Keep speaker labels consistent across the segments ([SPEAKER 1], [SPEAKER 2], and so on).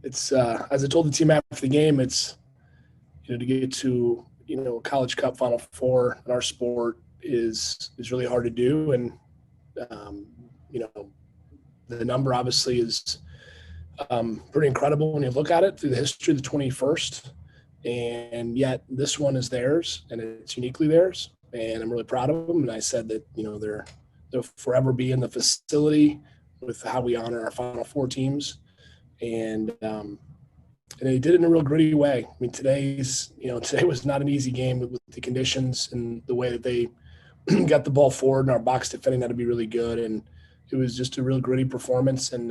[SPEAKER 1] It's as I told the team after the game, it's to get to a College Cup Final Four in our sport is really hard to do, and the number obviously is pretty incredible when you look at it through the history of the 21st, and yet this one is theirs and it's uniquely theirs, and I'm really proud of them. And I said that they'll forever be in the facility with how we honor our Final Four teams, and they did it in a real gritty way. I mean, today was not an easy game with the conditions and the way that they got the ball forward, and our box defending had to be really good, and it was just a real gritty performance. And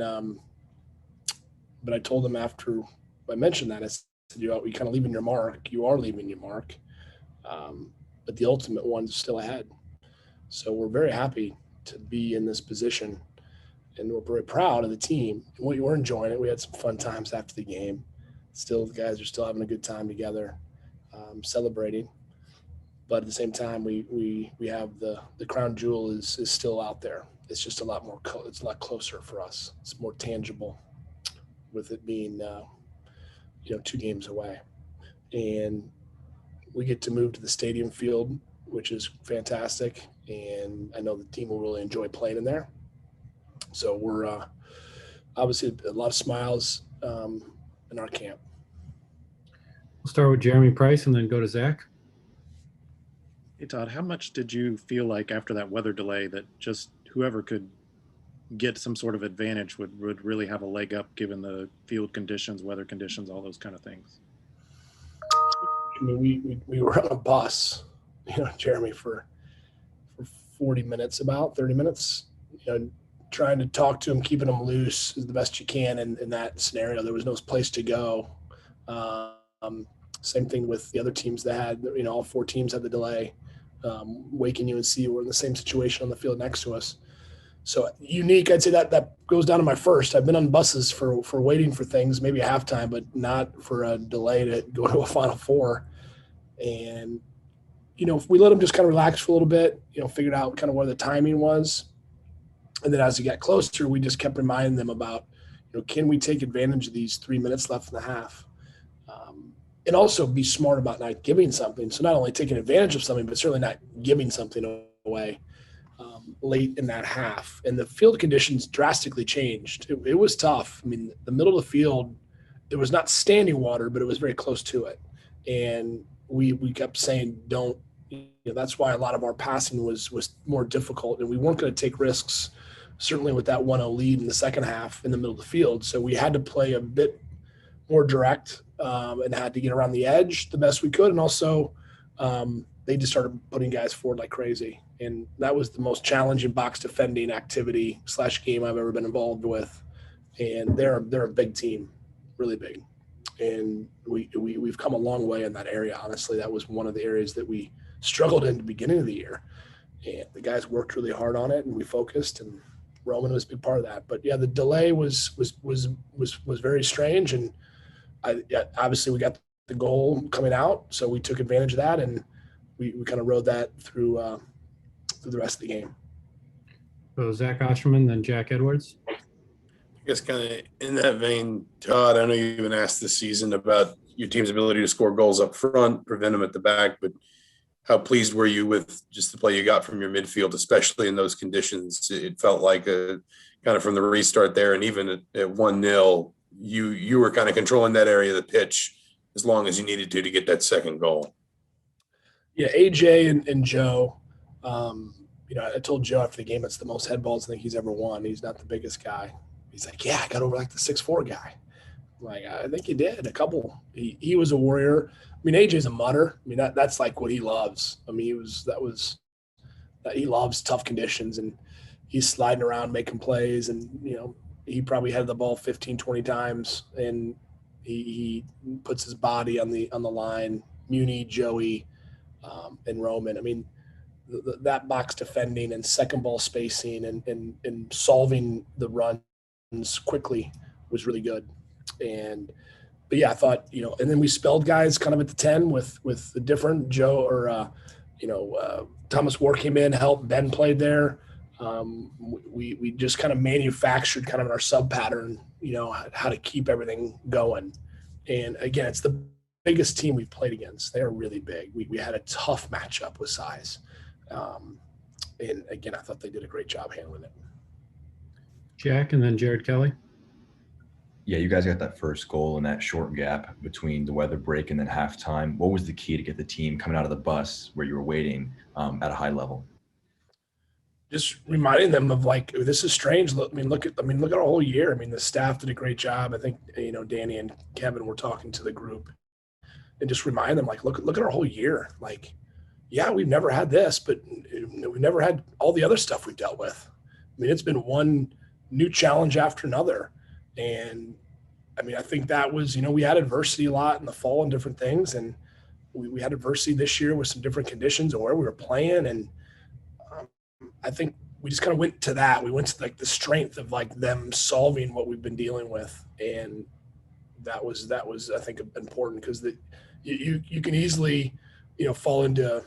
[SPEAKER 1] but I told them after I mentioned that, I said, you're kind of leaving your mark. You are leaving your mark, but the ultimate one's still ahead. So we're very happy to be in this position, and we're very proud of the team. We were enjoying it. We had some fun times after the game. Still, the guys are still having a good time together, celebrating. But at the same time, we have the crown jewel is still out there. It's just a lot more. It's a lot closer for us. It's more tangible, with it being 2 games away, and we get to move to the stadium field, which is fantastic. And I know the team will really enjoy playing in there. So we're obviously a lot of smiles in our camp.
[SPEAKER 2] We'll start with Jeremy Price and then go to Zach.
[SPEAKER 3] Hey, Todd, how much did you feel like after that weather delay that just whoever could get some sort of advantage would really have a leg up given the field conditions, weather conditions, all those kind of things?
[SPEAKER 1] I mean, we were on a bus, Jeremy, for 40 minutes, about 30 minutes, trying to talk to him, keeping him loose as the best you can in that scenario. There was no place to go. Same thing with the other teams that had, all 4 teams had the delay. Wake and UNC were in the same situation on the field next to us. So unique, I'd say that goes down to my first. I've been on buses for waiting for things, maybe a halftime, but not for a delay to go to a Final Four. And, if we let them just kind of relax for a little bit, figured out kind of where the timing was. And then as we got closer, we just kept reminding them about, can we take advantage of these 3 minutes left in the half? And also be smart about not giving something. So not only taking advantage of something, but certainly not giving something away late in that half. And the field conditions drastically changed. It was tough. I mean, the middle of the field, it was not standing water, but it was very close to it. And we kept saying, don't, that's why a lot of our passing was more difficult. And we weren't going to take risks, certainly with that 1-0 lead in the second half in the middle of the field. So we had to play a bit more direct and had to get around the edge the best we could. And also they just started putting guys forward like crazy. And that was the most challenging box defending activity / game I've ever been involved with. And they're a big team, really big. And we've come a long way in that area. Honestly, that was one of the areas that we struggled in the beginning of the year. And the guys worked really hard on it, and we focused, and Roman was a big part of that. But yeah, the delay was very strange. And obviously we got the goal coming out, so we took advantage of that, and we kind of rode that through the rest of the game.
[SPEAKER 2] So Zach Osterman, then Jack Edwards.
[SPEAKER 4] I guess kind of in that vein, Todd, I know you've been asked this season about your team's ability to score goals up front, prevent them at the back, but how pleased were you with just the play you got from your midfield, especially in those conditions? It felt like kind of from the restart there, and even at 1-0, you were kind of controlling that area of the pitch as long as you needed to get that second goal.
[SPEAKER 1] Yeah, AJ and Joe, I told Joe after the game, it's the most head balls I think he's ever won. He's not the biggest guy. He's like, yeah, I got over like the 6'4" guy. I'm like, I think you did a couple. He was a warrior. I mean, AJ's a mutter. I mean, that's like what he loves. I mean, he loves tough conditions, and he's sliding around making plays, and he probably had the ball 15, 20 times, and he puts his body on the line. Muni, Joey, and Roman. I mean, that box defending and second ball spacing and solving the runs quickly was really good. But yeah, I thought, and then we spelled guys kind of at the 10 with the different Joe or, Thomas War came in, helped. Ben played there. We just kind of manufactured kind of our sub pattern, how to keep everything going. And again, it's the biggest team we've played against. They're really big. We had a tough matchup with size. And again, I thought they did a great job handling it.
[SPEAKER 2] Jack and then Jared Kelly.
[SPEAKER 5] Yeah, you guys got that first goal in that short gap between the weather break and then halftime. What was the key to get the team coming out of the bus where you were waiting at a high level?
[SPEAKER 1] Just reminding them of this is strange. Look at our whole year. The staff did a great job. I think Danny and Kevin were talking to the group, and just remind them look at our whole year. Yeah, we've never had this, but we've never had all the other stuff we've dealt with. It's been one new challenge after another. And I think that was, we had adversity a lot in the fall and different things. And we had adversity this year with some different conditions and where we were playing. And I think we just kind of went to that. We went to the strength of them solving what we've been dealing with. And that was, I think, important because you can easily, fall into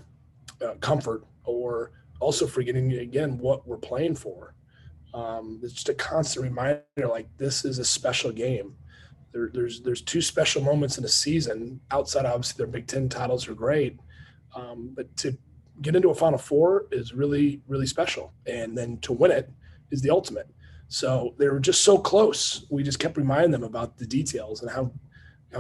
[SPEAKER 1] comfort or also forgetting again what we're playing for. It's just a constant reminder, this is a special game. There's two special moments in a season outside, obviously their Big Ten titles are great. But to get into a Final Four is really, really special. And then to win it is the ultimate. So they were just so close. We just kept reminding them about the details and how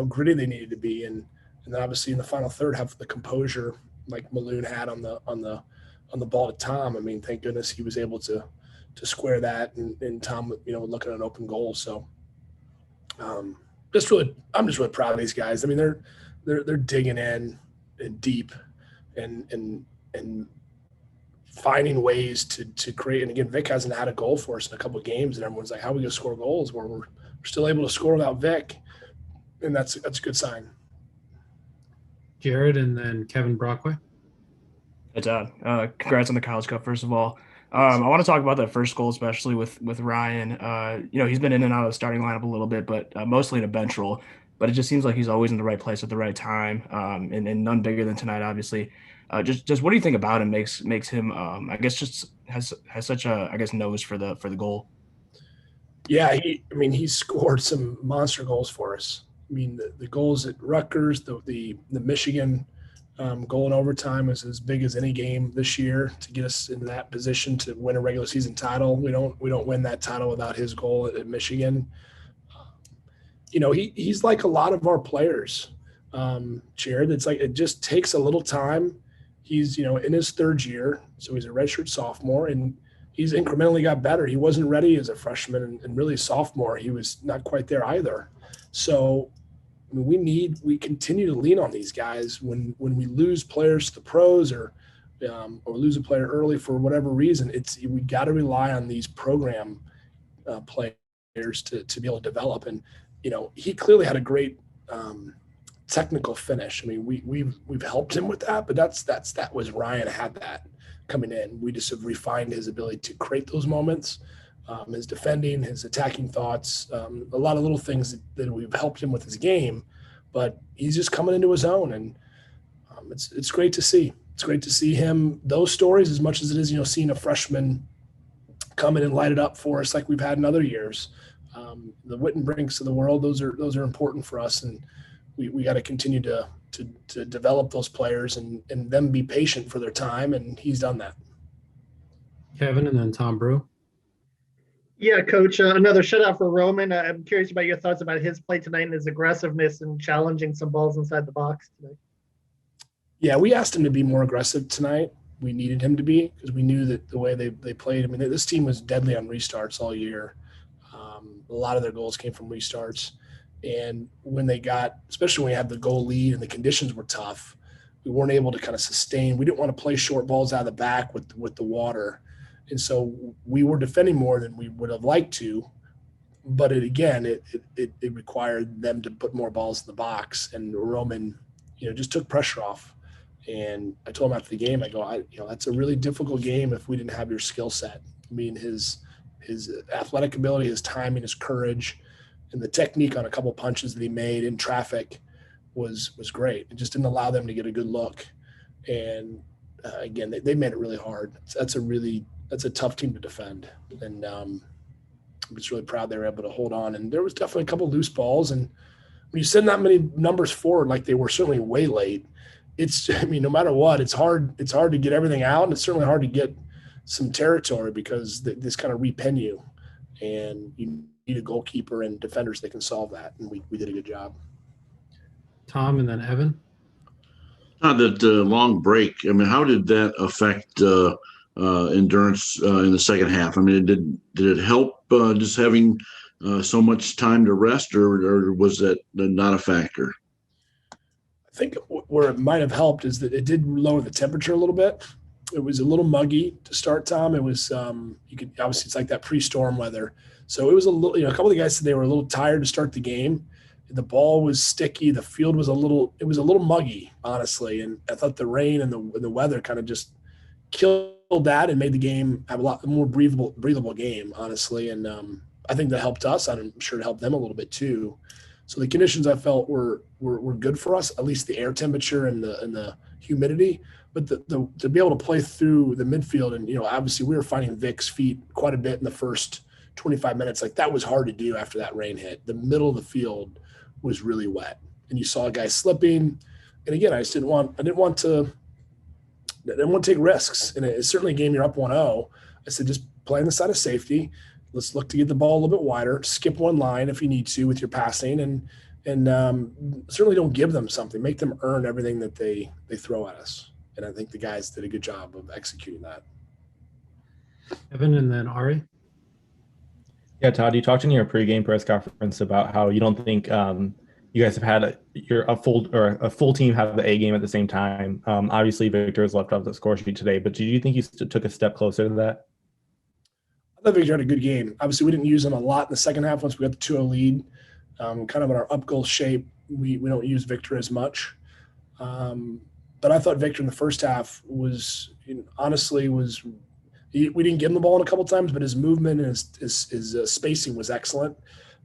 [SPEAKER 1] gritty they needed to be. And then obviously in the final third, have the composure like Maloon had on the ball to Tom. Thank goodness he was able to square that, and Tom, looking at an open goal. So I'm just really proud of these guys. They're digging in and deep and finding ways to create. And again, Vic hasn't had a goal for us in a couple of games, and everyone's like, how are we going to score goals? Where we're still able to score without Vic. And that's a good sign.
[SPEAKER 2] Jared and then Kevin Brockway.
[SPEAKER 6] Hey, Todd. Congrats on the College Cup, first of all. I want to talk about that first goal, especially with Ryan. He's been in and out of the starting lineup a little bit, but mostly in a bench role. But it just seems like he's always in the right place at the right time, and none bigger than tonight, obviously. Just what do you think about him makes him, just has such a, nose for the goal?
[SPEAKER 1] Yeah, he scored some monster goals for us. The goals at Rutgers, the Michigan goal in overtime is as big as any game this year to get us in that position to win a regular season title. We don't win that title without his goal at Michigan. He's like a lot of our players, Jared. It's it just takes a little time. He's, in his third year, so he's a redshirt sophomore, and he's incrementally got better. He wasn't ready as a freshman and really sophomore. He was not quite there either. So we continue to lean on these guys when we lose players to the pros or lose a player early for whatever reason. We got to rely on these program players to be able to develop. And he clearly had a great technical finish. We've helped him with that, but that was Ryan had that coming in. We just have refined his ability to create those moments. His defending, his attacking thoughts, a lot of little things that we've helped him with his game, but he's just coming into his own, and it's great to see. It's great to see him, those stories, as much as it is, seeing a freshman come in and light it up for us like we've had in other years. The Wittenbrinks of the world, those are important for us, and we got to continue to develop those players and them be patient for their time, and he's done that.
[SPEAKER 2] Kevin and then Tom Brew.
[SPEAKER 7] Yeah, Coach, another shutout for Roman. I'm curious about your thoughts about his play tonight and his aggressiveness and challenging some balls inside the box tonight. Yeah,
[SPEAKER 1] we asked him to be more aggressive tonight. We needed him to be because we knew that the way they played. This team was deadly on restarts all year. A lot of their goals came from restarts. And when they got, especially when we had the goal lead and the conditions were tough, we weren't able to kind of sustain. We didn't want to play short balls out of the back with the water. And so we were defending more than we would have liked to, but it required them to put more balls in the box. And Roman, just took pressure off. And I told him after the game, I go, that's a really difficult game if we didn't have your skill set. His athletic ability, his timing, his courage, and the technique on a couple punches that he made in traffic was great. It just didn't allow them to get a good look. And again, they made it really hard. That's a really that's a tough team to defend. And I'm just really proud they were able to hold on. And there was definitely a couple loose balls. And when you send that many numbers forward, like they were certainly way late, no matter what, it's hard to get everything out. And it's certainly hard to get some territory because this kind of repen you. And you need a goalkeeper and defenders that can solve that. And we did a good job.
[SPEAKER 2] Tom and then Evan.
[SPEAKER 8] That long break, I mean, how did that affect endurance in the second half? I mean, did it help just having so much time to rest, or was that not a factor?
[SPEAKER 1] I think where it might have helped is that it did lower the temperature a little bit. It was a little muggy to start, Tom. It was obviously it's like that pre-storm weather. So it was a little, a couple of the guys said they were a little tired to start the game. The ball was sticky. The field was a little muggy, honestly. And I thought the rain and the weather kind of just killed that and made the game have a lot more breathable game, honestly. And I think that helped us. I'm sure it helped them a little bit too. So the conditions I felt were good for us, at least the air temperature and the humidity. But to be able to play through the midfield and, obviously we were finding Vic's feet quite a bit in the first 25 minutes. Like that was hard to do after that rain hit. The middle of the field was really wet and you saw a guy slipping. And again, I didn't want to take risks. And it's certainly a game you're up 1-0. I said, just play on the side of safety. Let's look to get the ball a little bit wider, skip one line if you need to with your passing and certainly don't give them something, make them earn everything that they throw at us. And I think the guys did a good job of executing that.
[SPEAKER 2] Evan and then Ari.
[SPEAKER 9] Yeah, Todd, you talked in your pregame press conference about how you don't think you guys have had a full team have the A game at the same time. Obviously, Victor has left off the score sheet today, but do you think you took a step closer to that?
[SPEAKER 1] I thought Victor had a good game. Obviously, we didn't use him a lot in the second half once we got the 2-0 lead. Kind of in our up goal shape, we don't use Victor as much. But I thought Victor in the first half was we didn't give him the ball in a couple times, but his movement and his spacing was excellent.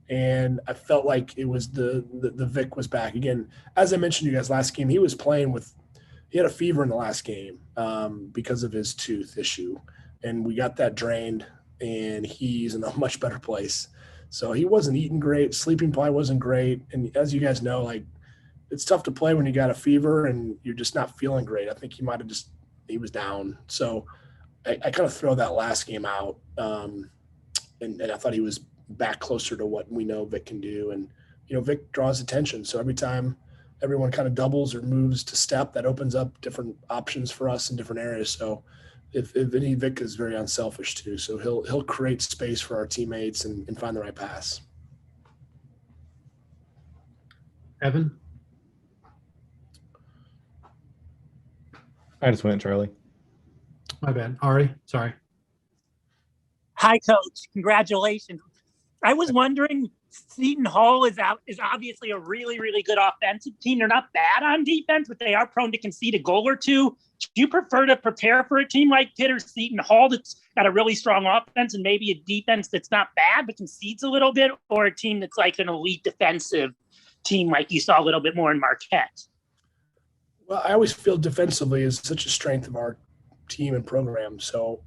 [SPEAKER 1] And I felt like it was the Vic was back again. As I mentioned to you guys last game, he had a fever in the last game because of his tooth issue. And we got that drained and he's in a much better place. So he wasn't eating great. Sleeping probably wasn't great. And as you guys know, like it's tough to play when you got a fever and you're just not feeling great. I think he was down. So I kind of throw that last game out. And I thought he was back closer to what we know Vic can do. And, Vic draws attention. So every time everyone kind of doubles or moves to step, that opens up different options for us in different areas. So if any, Vic is very unselfish too. So he'll create space for our teammates and find the right pass.
[SPEAKER 2] Evan.
[SPEAKER 9] I just went, Charlie.
[SPEAKER 2] My bad. Ari, sorry.
[SPEAKER 10] Hi, Coach. Congratulations. I was wondering, Seton Hall is obviously a really, really good offensive team. They're not bad on defense, but they are prone to concede a goal or two. Do you prefer to prepare for a team like Pitt or Seton Hall that's got a really strong offense and maybe a defense that's not bad but concedes a little bit, or a team that's like an elite defensive team like you saw a little bit more in Marquette?
[SPEAKER 1] Well, I always feel defensively is such a strength of our team and program. So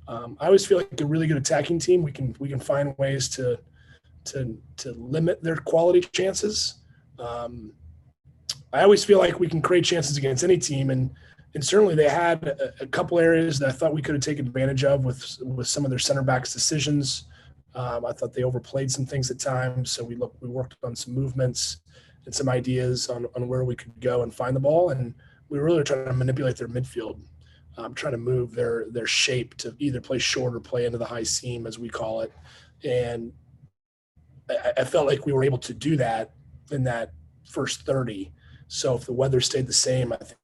[SPEAKER 1] I always feel like a really good attacking team. We can find ways to limit their quality chances. I always feel like we can create chances against any team, and certainly they had a couple areas that I thought we could have taken advantage of with some of their center backs' decisions. I thought they overplayed some things at times, so we worked on some movements and some ideas on where we could go and find the ball, and we were really trying to manipulate their midfield. Trying to move their shape to either play short or play into the high seam, as we call it. And I felt like we were able to do that in that first 30. So if the weather stayed the same, I think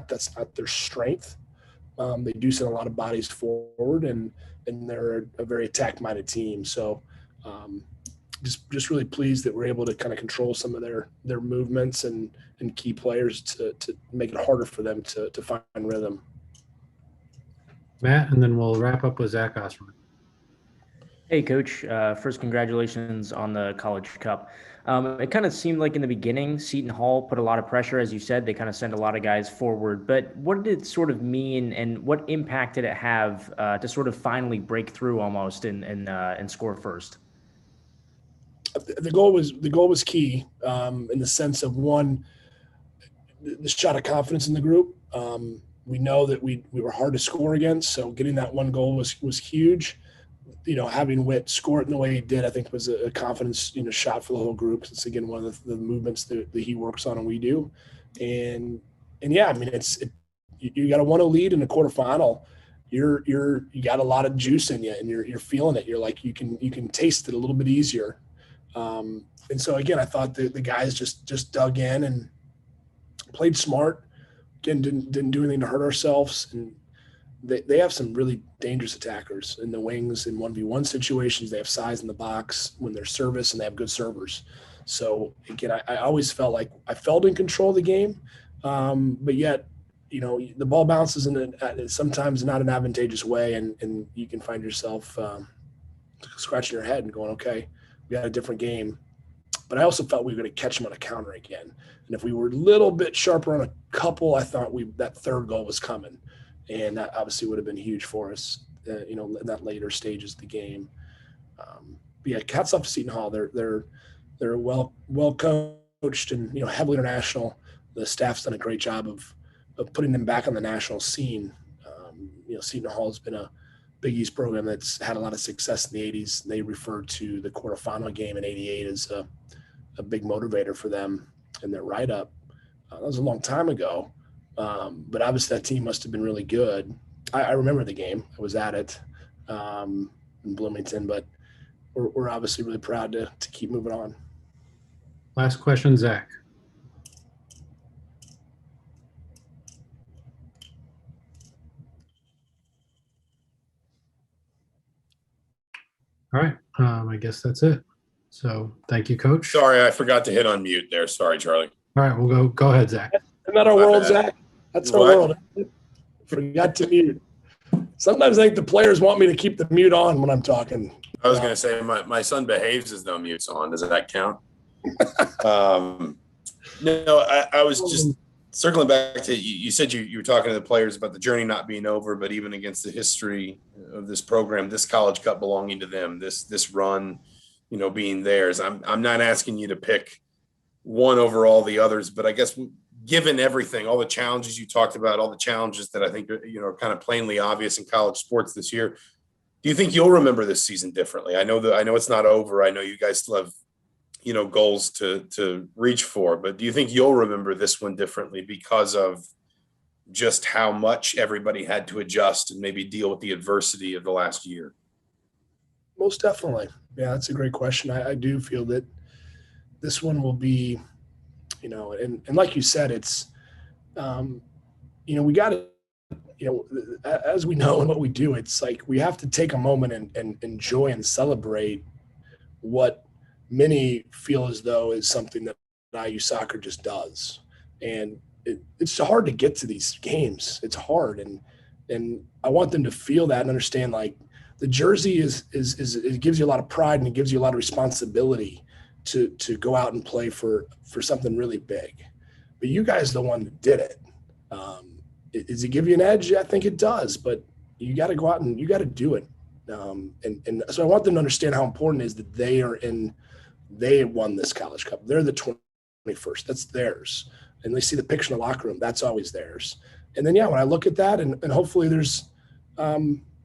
[SPEAKER 1] that's not their strength. They do send a lot of bodies forward, and they're a very attack-minded team. So just really pleased that we're able to kind of control some of their movements and key players to make it harder for them to find rhythm.
[SPEAKER 2] Matt, and then we'll wrap up with Zach Osman.
[SPEAKER 11] Hey, Coach. First, congratulations on the College Cup. It kind of seemed like in the beginning, Seton Hall put a lot of pressure. As you said, they kind of sent a lot of guys forward. But what did it sort of mean, and what impact did it have to sort of finally break through almost and score first?
[SPEAKER 1] The goal was key in the sense of, one, the shot of confidence in the group. We know that we were hard to score against, so getting that one goal was huge. Having Witt score it in the way he did, I think was a confidence, shot for the whole group. It's, again, one of the movements that he works on and we do. And yeah, I mean, you got a 1-0 lead in the quarterfinal. You got a lot of juice in you, and you're feeling it. You're like, you can taste it a little bit easier. And so, again, I thought the guys just dug in and played smart. Again, didn't do anything to hurt ourselves. And they have some really dangerous attackers in the wings in 1v1 situations. They have size in the box when they're service, and they have good servers. So, again, I always felt like I felt in control of the game, but yet, the ball bounces in sometimes not an advantageous way, and you can find yourself scratching your head and going, okay, we had a different game. But I also felt we were going to catch them on a counter again. And if we were a little bit sharper on a couple, I thought that third goal was coming. And that obviously would have been huge for us, in that later stages of the game. But yeah, hats off to Seton Hall. They're well coached and heavily international. The staff's done a great job of putting them back on the national scene. Seton Hall has been a Big East program that's had a lot of success in the 80s. They refer to the quarterfinal game in '88 as a big motivator for them in their write-up. That was a long time ago. But obviously that team must have been really good. I remember the game. I was at it in Bloomington, but we're obviously really proud to keep moving on.
[SPEAKER 2] Last question, Zach. All right. I guess that's it. So thank you, Coach.
[SPEAKER 4] Sorry, I forgot to hit on mute there. Sorry, Charlie.
[SPEAKER 2] All right, we'll go ahead, Zach.
[SPEAKER 1] Isn't that our world, Zach? That's our world. Forgot to mute. Sometimes I think the players want me to keep the mute on when I'm talking.
[SPEAKER 4] I was going to say my son behaves as no mute's on. Does that count? No, I was just circling back to you said you were talking to the players about the journey not being over, but even against the history of this program, this College Cup belonging to them, this run, being theirs. I'm not asking you to pick one over all the others, but I guess given everything, all the challenges you talked about, all the challenges that I think are kind of plainly obvious in college sports this year, do you think you'll remember this season differently? I know it's not over. I know you guys still have goals to reach for, but do you think you'll remember this one differently because of just how much everybody had to adjust and maybe deal with the adversity of the last year?
[SPEAKER 1] Most definitely. Yeah, that's a great question. I do feel that this one will be, and like you said, it's, we got to, as we know and what we do, it's like we have to take a moment and enjoy and celebrate what many feel as though is something that IU soccer just does. And it's hard to get to these games. It's hard. And I want them to feel that and understand, like, the jersey is it gives you a lot of pride and it gives you a lot of responsibility to go out and play for something really big. But you guys are the one that did it. Does it give you an edge? I think it does, but you got to go out and you got to do it. And so I want them to understand how important it is that they won this College Cup. They're the 21st. That's theirs. And they see the picture in the locker room. That's always theirs. And then, yeah, when I look at that, and hopefully there's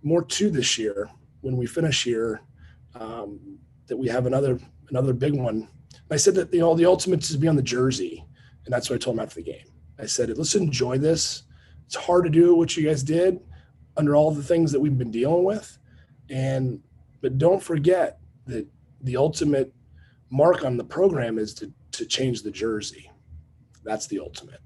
[SPEAKER 1] more to this year when we finish here, that we have another big one. And I said that, the ultimate is to be on the jersey. And that's what I told them after the game. I said, let's enjoy this. It's hard to do what you guys did under all the things that we've been dealing with. But don't forget that the ultimate mark on the program is to change the jersey. That's the ultimate.